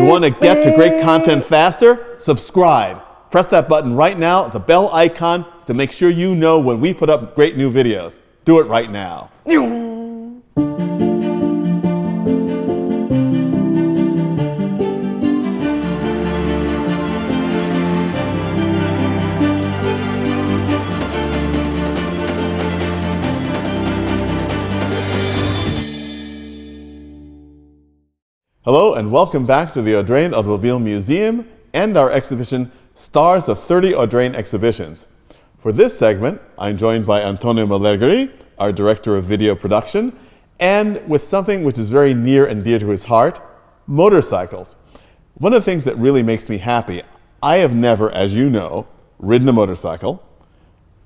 you want to get to great content faster, subscribe. Press that button right now, the bell icon, to make sure you know when we put up great new videos. Do it right now. Hello and welcome back to the Audrain Automobile Museum and our exhibition, Stars of 30 Audrain Exhibitions. For this segment, I'm joined by Antonio Malegri, our Director of Video Production, and with something which is very near and dear to his heart, motorcycles. One of the things that really makes me happy, I have never, as you know, ridden a motorcycle.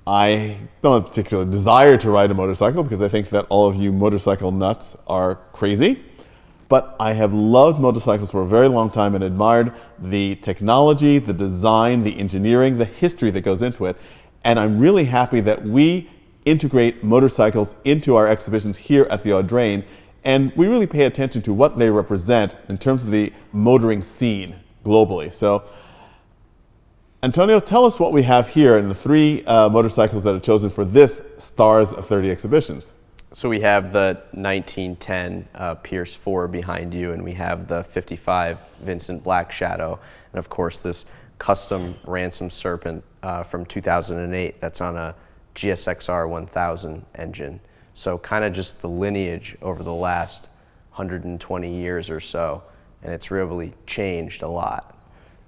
I don't have a particular desire to ride a motorcycle because I think that all of you motorcycle nuts are crazy. But I have loved motorcycles for a very long time and admired the technology, the design, the engineering, the history that goes into it. And I'm really happy that we integrate motorcycles into our exhibitions here at the Audrain, and we really pay attention to what they represent in terms of the motoring scene globally. So, Antonio, tell us what we have here in the three motorcycles that are chosen for this Stars of 30 exhibitions. So we have the 1910 Pierce 4 behind you, and we have the 55 Vincent Black Shadow, and of course this custom Ransom Serpent from 2008 that's on a GSXR 1000 engine. So kind of just the lineage over the last 120 years or so, and it's really changed a lot.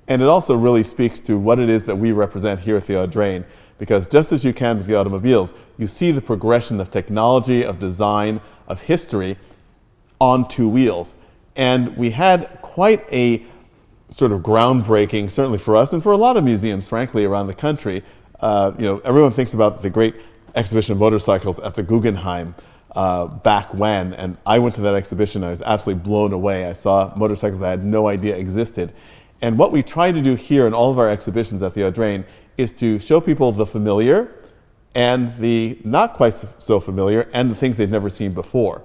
And it also really speaks to what it is that we represent here at the Audrain, because just as you can with the automobiles, you see the progression of technology, of design, of history on two wheels. And we had quite a sort of groundbreaking, certainly for us and for a lot of museums, frankly, around the country. Everyone thinks about the great exhibition of motorcycles at the Guggenheim back when, and I went to that exhibition. I was absolutely blown away. I saw motorcycles I had no idea existed. And what we try to do here in all of our exhibitions at the Audrain is to show people the familiar and the not quite so familiar and the things they've never seen before.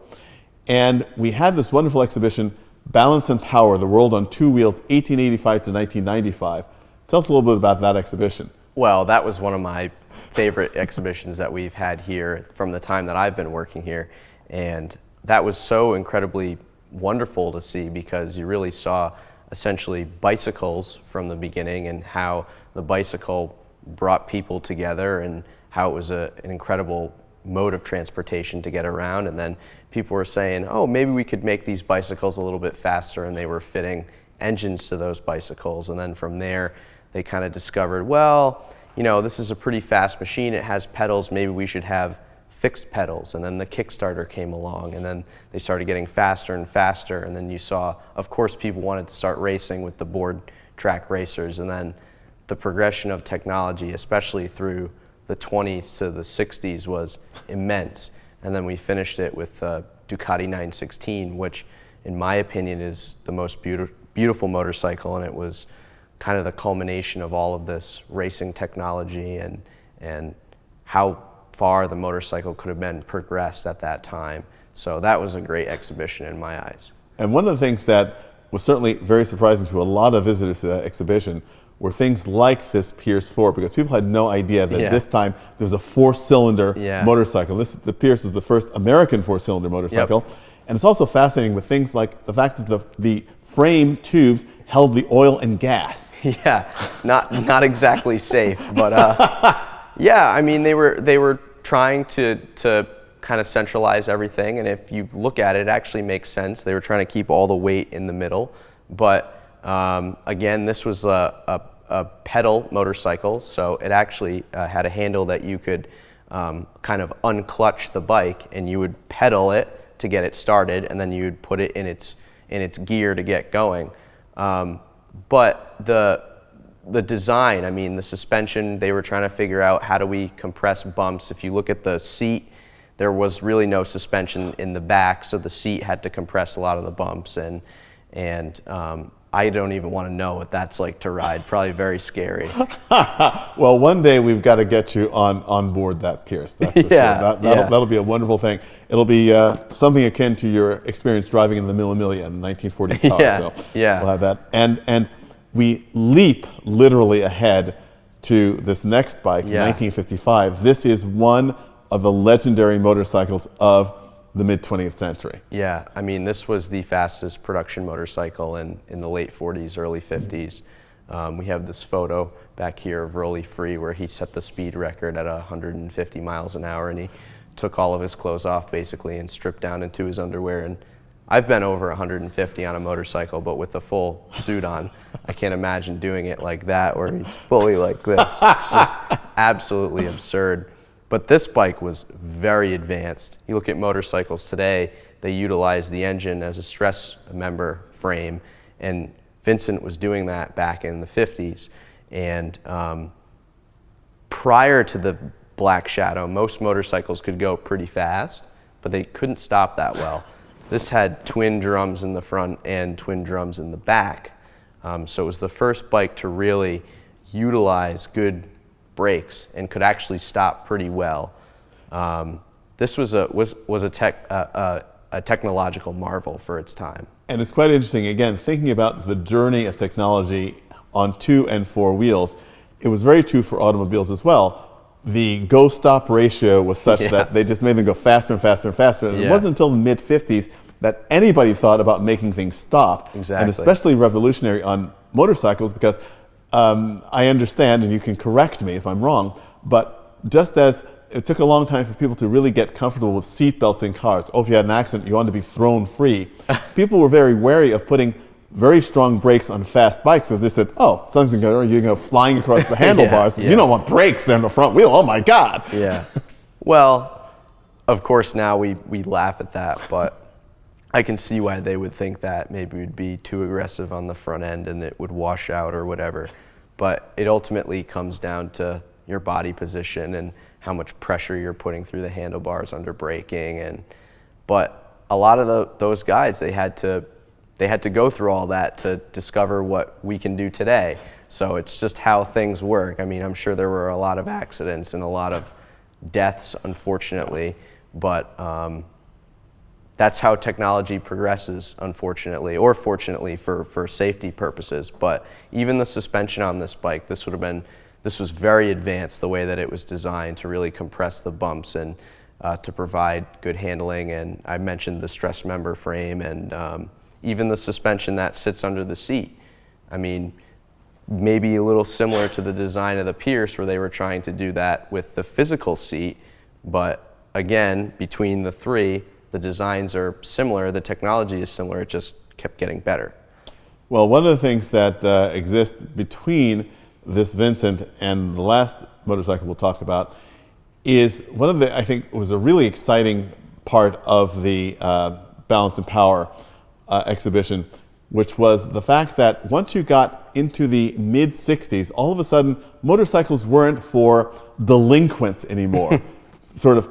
And we had this wonderful exhibition, Balance and Power, the World on Two Wheels, 1885 to 1995. Tell us a little bit about that exhibition. Well, that was one of my favorite exhibitions that we've had here from the time that I've been working here. And that was so incredibly wonderful to see because you really saw essentially bicycles from the beginning and how the bicycle brought people together and how it was an incredible mode of transportation to get around. And then people were saying, oh, maybe we could make these bicycles a little bit faster, and they were fitting engines to those bicycles. And then from there, they kind of discovered, well, you know, this is a pretty fast machine. It has pedals. Maybe we should have fixed pedals. And then the Kickstarter came along, and then they started getting faster and faster. And then you saw, of course, people wanted to start racing with the board track racers. And then the progression of technology, especially through the 20s to the 60s, was immense. And then we finished it with Ducati 916, which in my opinion is the most beautiful motorcycle, and it was kind of the culmination of all of this racing technology and how far the motorcycle could have been progressed at that time. So that was a great exhibition in my eyes. And one of the things that was certainly very surprising to a lot of visitors to that exhibition were things like this Pierce 4, because people had no idea that this time there was a four-cylinder motorcycle. The Pierce was the first American four-cylinder motorcycle. Yep. And it's also fascinating with things like the fact that the frame tubes held the oil and gas. Yeah, not exactly safe, but yeah, I mean, they were trying to kind of centralize everything, and if you look at it, it actually makes sense. They were trying to keep all the weight in the middle, but again, this was a pedal motorcycle, so it actually had a handle that you could kind of unclutch the bike, and you would pedal it to get it started, and then you would put it in its gear to get going. But the design, I mean, the suspension, they were trying to figure out how do we compress bumps. If you look at the seat, there was really no suspension in the back, so the seat had to compress a lot of the bumps. And I don't even want to know what that's like to ride. Probably very scary. Well, one day we've got to get you on board that Pierce. That's for sure. That'll be a wonderful thing. It'll be something akin to your experience driving in the Mille Miglia in 1940 car. So we'll have that. And we leap literally ahead to this next bike, 1955. This is one of the legendary motorcycles of the mid-20th century. Yeah, I mean, this was the fastest production motorcycle in the late 40s, early 50s. We have this photo back here of Rolly Free where he set the speed record at 150 miles an hour, and he took all of his clothes off basically and stripped down into his underwear. And I've been over 150 on a motorcycle, but with the full suit on, I can't imagine doing it like that where he's fully like this. It's just absolutely absurd. But this bike was very advanced. You look at motorcycles today, they utilize the engine as a stress member frame, and Vincent was doing that back in the 50s. And prior to the Black Shadow, most motorcycles could go pretty fast, but they couldn't stop that well. This had twin drums in the front and twin drums in the back. So it was the first bike to really utilize good brakes and could actually stop pretty well. This was a technological marvel for its time. And it's quite interesting, again, thinking about the journey of technology on 2 and 4 wheels, it was very true for automobiles as well. The go-stop ratio was such that they just made them go faster and faster and faster. And it wasn't until the mid-50s that anybody thought about making things stop. Exactly. And especially revolutionary on motorcycles, because I understand, and you can correct me if I'm wrong, but just as it took a long time for people to really get comfortable with seat belts in cars, if you had an accident, you wanted to be thrown free, people were very wary of putting very strong brakes on fast bikes, because they said, oh, something's going to go, you're flying across the handlebars. You don't want brakes there in the front wheel. Oh my God. Yeah. Well, of course, now we laugh at that, but I can see why they would think that maybe we'd be too aggressive on the front end and it would wash out or whatever. But it ultimately comes down to your body position and how much pressure you're putting through the handlebars under braking. But a lot of those guys, they had to go through all that to discover what we can do today. So it's just how things work. I mean, I'm sure there were a lot of accidents and a lot of deaths, unfortunately, but that's how technology progresses, unfortunately, or fortunately for safety purposes. But even the suspension on this bike, this was very advanced, the way that it was designed to really compress the bumps and to provide good handling. And I mentioned the stress member frame and even the suspension that sits under the seat. I mean, maybe a little similar to the design of the Pierce, where they were trying to do that with the physical seat, but again, between the three, the designs are similar, the technology is similar, it just kept getting better. Well, one of the things that exists between this Vincent and the last motorcycle we'll talk about is one of the, I think, was a really exciting part of the Balance and Power exhibition, which was the fact that once you got into the mid-60s, all of a sudden motorcycles weren't for delinquents anymore. Sort of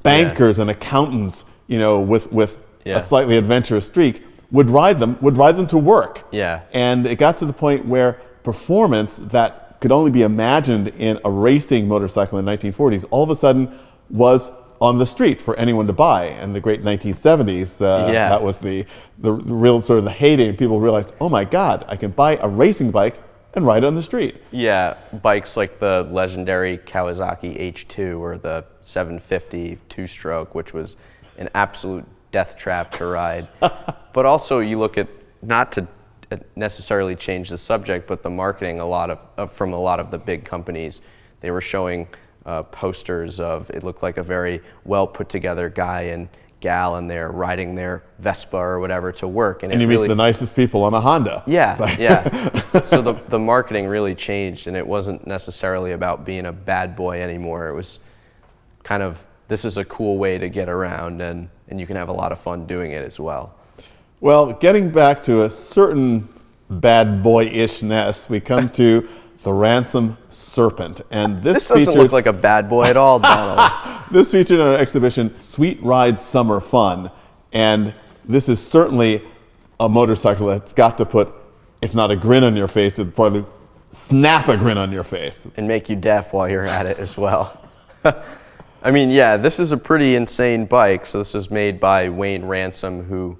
bankers and accountants, with a slightly adventurous streak, would ride them to work. Yeah. And it got to the point where performance that could only be imagined in a racing motorcycle in the 1940s all of a sudden was on the street for anyone to buy. And the great 1970s, that was the real sort of the heyday, and people realized, oh my God, I can buy a racing bike and ride it on the street. Yeah, bikes like the legendary Kawasaki H2 or the 750 two-stroke, which was an absolute death trap to ride. But also you look at, not to necessarily change the subject, but the marketing from a lot of the big companies, they were showing posters of, it looked like a very well put together guy and gal and they're riding their Vespa or whatever to work. And you meet the nicest people on a Honda. Yeah. So the marketing really changed, and it wasn't necessarily about being a bad boy anymore. It was kind of, this is a cool way to get around, and you can have a lot of fun doing it as well. Well, getting back to a certain bad boy-ishness, we come to the Ransom Serpent. And this doesn't look like a bad boy at all, Donald. This featured in our exhibition, Sweet Ride Summer Fun. And this is certainly a motorcycle that's got to put if not a grin on your face, it'd probably snap a grin on your face. And make you deaf while you're at it as well. I mean, yeah, this is a pretty insane bike. So this was made by Wayne Ransom, who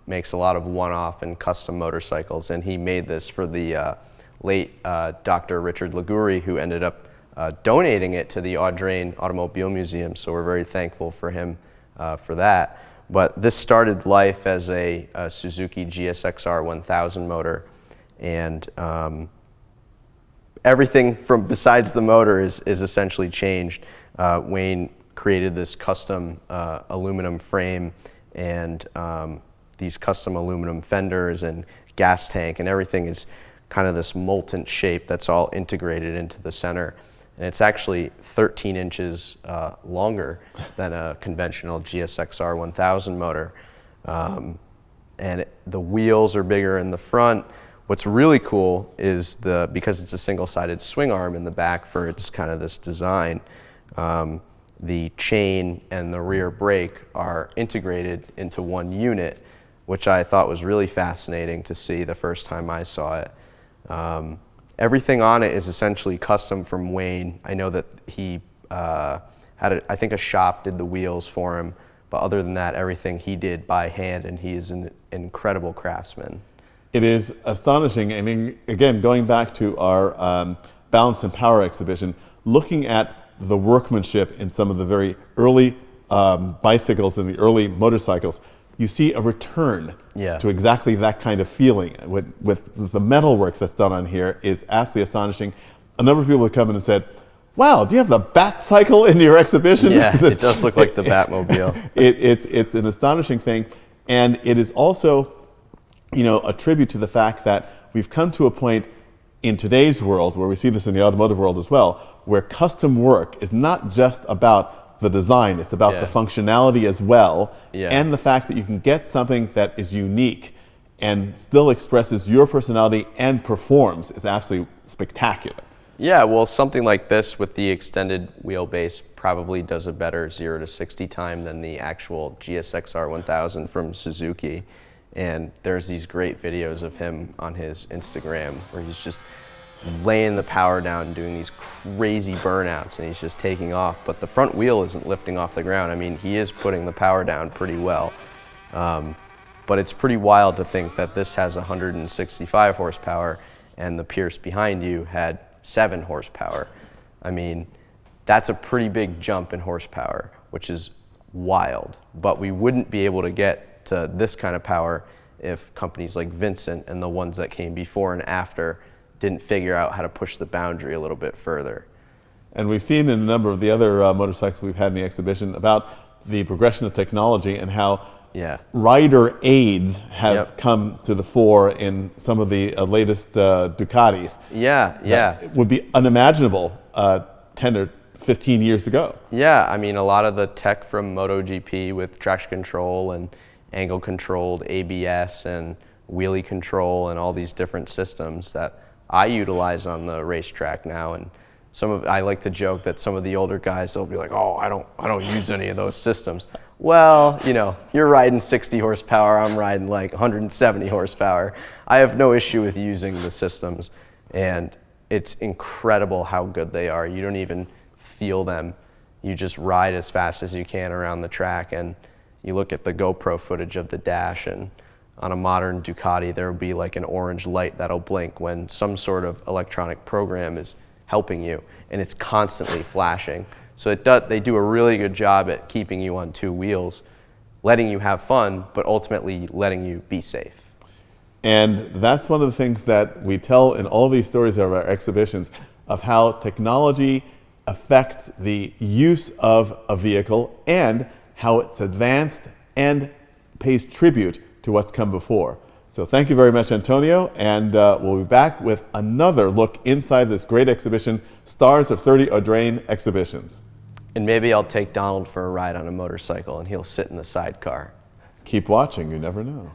makes a lot of one-off and custom motorcycles. And he made this for the late Dr. Richard Liguri, who ended up donating it to the Audrain Automobile Museum. So we're very thankful for him for that. But this started life as a Suzuki GSXR 1000 motor. And everything from besides the motor is essentially changed. Wayne created this custom aluminum frame and these custom aluminum fenders and gas tank, and everything is kind of this molten shape that's all integrated into the center. And it's actually 13 inches longer than a conventional GSXR 1000 motor. And the wheels are bigger in the front. What's really cool is because it's a single-sided swing arm in the back for its kind of this design, the chain and the rear brake are integrated into one unit, which I thought was really fascinating to see the first time I saw it. Everything on it is essentially custom from Wayne. I know that he had, I think a shop did the wheels for him, but other than that, everything he did by hand, and he is an incredible craftsman. It is astonishing, and again, going back to our Balance and Power exhibition, looking at the workmanship in some of the very early bicycles and the early motorcycles, you see a return to exactly that kind of feeling. With the metalwork that's done on here is absolutely astonishing. A number of people have come in and said, wow, do you have the Bat cycle in your exhibition? Yeah, it does look like the Batmobile. It's an astonishing thing, and it is also, you know, a tribute to the fact that we've come to a point in today's world, where we see this in the automotive world as well, where custom work is not just about the design, it's about the functionality as well, and the fact that you can get something that is unique and still expresses your personality and performs is absolutely spectacular. Yeah, well, something like this with the extended wheelbase probably does a better 0 to 60 time than the actual GSXR 1000 from Suzuki. And there's these great videos of him on his Instagram where he's just laying the power down and doing these crazy burnouts, and he's just taking off. But the front wheel isn't lifting off the ground. I mean, he is putting the power down pretty well. But it's pretty wild to think that this has 165 horsepower and the Pierce behind you had 7 horsepower. I mean, that's a pretty big jump in horsepower, which is wild. But we wouldn't be able to get to this kind of power if companies like Vincent and the ones that came before and after didn't figure out how to push the boundary a little bit further. And we've seen in a number of the other motorcycles we've had in the exhibition about the progression of technology and how rider aids have come to the fore in some of the latest Ducatis. That would be unimaginable 10 or 15 years ago. Yeah, I mean, a lot of the tech from MotoGP with traction control and angle controlled ABS and wheelie control and all these different systems that I utilize on the racetrack now. And I like to joke that some of the older guys, they'll be like, oh, I don't use any of those systems. Well, you know, you're riding 60 horsepower, I'm riding like 170 horsepower. I have no issue with using the systems, and it's incredible how good they are. You don't even feel them. You just ride as fast as you can around the track, and you look at the GoPro footage of the dash, and on a modern Ducati, there will be like an orange light that'll blink when some sort of electronic program is helping you, and it's constantly flashing. So they do a really good job at keeping you on 2 wheels, letting you have fun, but ultimately letting you be safe. And that's one of the things that we tell in all these stories of our exhibitions, of how technology affects the use of a vehicle and how it's advanced and pays tribute to what's come before. So thank you very much, Antonio, and we'll be back with another look inside this great exhibition, Stars of 30 Audrain Exhibitions. And maybe I'll take Donald for a ride on a motorcycle and he'll sit in the sidecar. Keep watching, you never know.